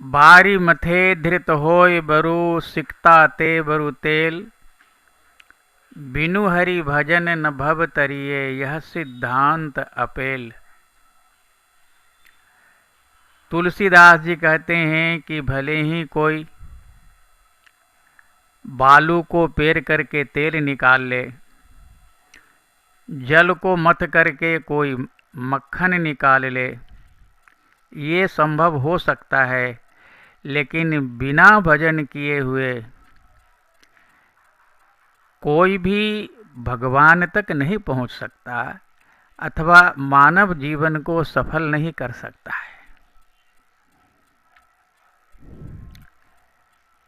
बारी मथे धृत होय बरु सिकता ते बरु तेल। बिनु हरि भजन न भव तरिये यह सिद्धांत अपेल। तुलसीदास जी कहते हैं कि भले ही कोई बालू को पेर करके तेल निकाल ले, जल को मथ करके कोई मक्खन निकाल ले, ये संभव हो सकता है, लेकिन बिना भजन किए हुए कोई भी भगवान तक नहीं पहुंच सकता अथवा मानव जीवन को सफल नहीं कर सकता है।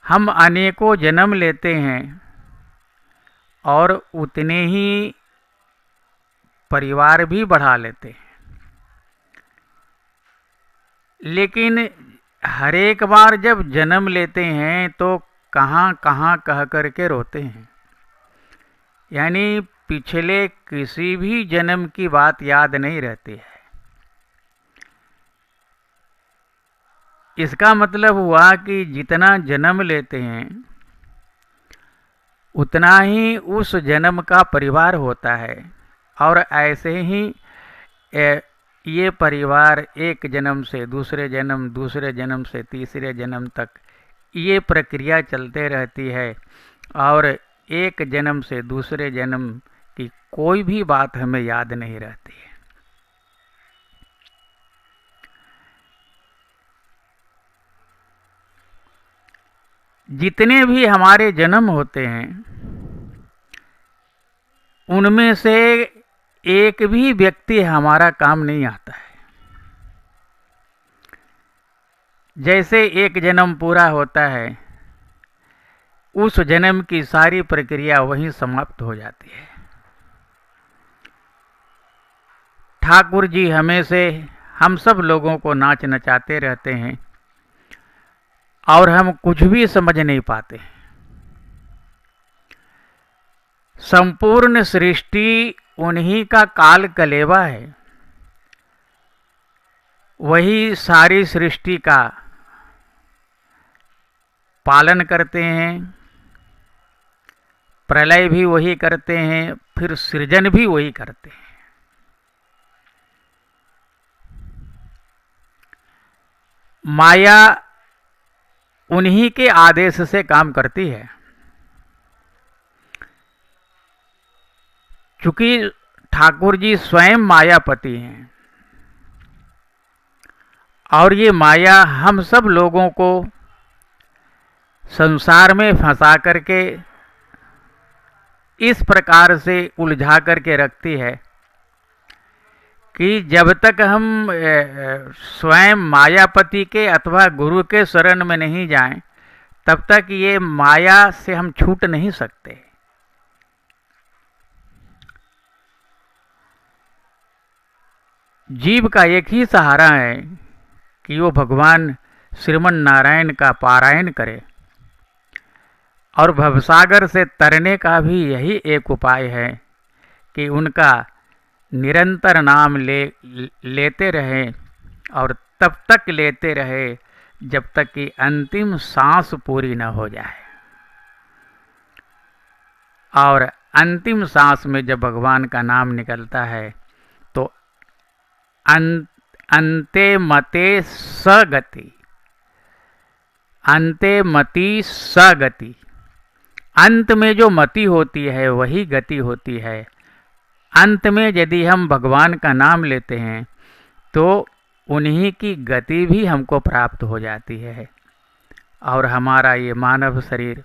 हम अनेकों जन्म लेते हैं और उतने ही परिवार भी बढ़ा लेते हैं, लेकिन हर एक बार जब जन्म लेते हैं तो कहाँ कहाँ कह करके रोते हैं, यानी पिछले किसी भी जन्म की बात याद नहीं रहती है। इसका मतलब हुआ कि जितना जन्म लेते हैं उतना ही उस जन्म का परिवार होता है, और ऐसे ही ये परिवार एक जन्म से दूसरे जन्म, दूसरे जन्म से तीसरे जन्म तक ये प्रक्रिया चलते रहती है, और एक जन्म से दूसरे जन्म की कोई भी बात हमें याद नहीं रहती है। जितने भी हमारे जन्म होते हैं उनमें से एक भी व्यक्ति हमारा काम नहीं आता है। जैसे एक जन्म पूरा होता है, उस जन्म की सारी प्रक्रिया वहीं समाप्त हो जाती है। ठाकुर जी हमेशा हम सब लोगों को नाच नचाते रहते हैं और हम कुछ भी समझ नहीं पाते। संपूर्ण सृष्टि उन्हीं का काल कलेवा है, वही सारी सृष्टि का पालन करते हैं, प्रलय भी वही करते हैं, फिर सृजन भी वही करते हैं। माया उन्हीं के आदेश से काम करती है। चूंकि ठाकुर जी स्वयं मायापति हैं और ये माया हम सब लोगों को संसार में फंसा करके इस प्रकार से उलझा करके रखती है कि जब तक हम स्वयं मायापति के अथवा गुरु के शरण में नहीं जाएं, तब तक ये माया से हम छूट नहीं सकते। जीव का एक ही सहारा है कि वो भगवान श्रीमन नारायण का पारायण करे, और भवसागर से तरने का भी यही एक उपाय है कि उनका निरंतर नाम लेते रहे, और तब तक लेते रहे जब तक कि अंतिम सांस पूरी न हो जाए। और अंतिम सांस में जब भगवान का नाम निकलता है तो अंते मते सगति, अंते मति सगति, अंत में जो मति होती है वही गति होती है। अंत में यदि हम भगवान का नाम लेते हैं तो उन्हीं की गति भी हमको प्राप्त हो जाती है और हमारा ये मानव शरीर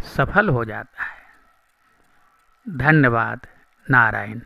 सफल हो जाता है। धन्यवाद। नारायण।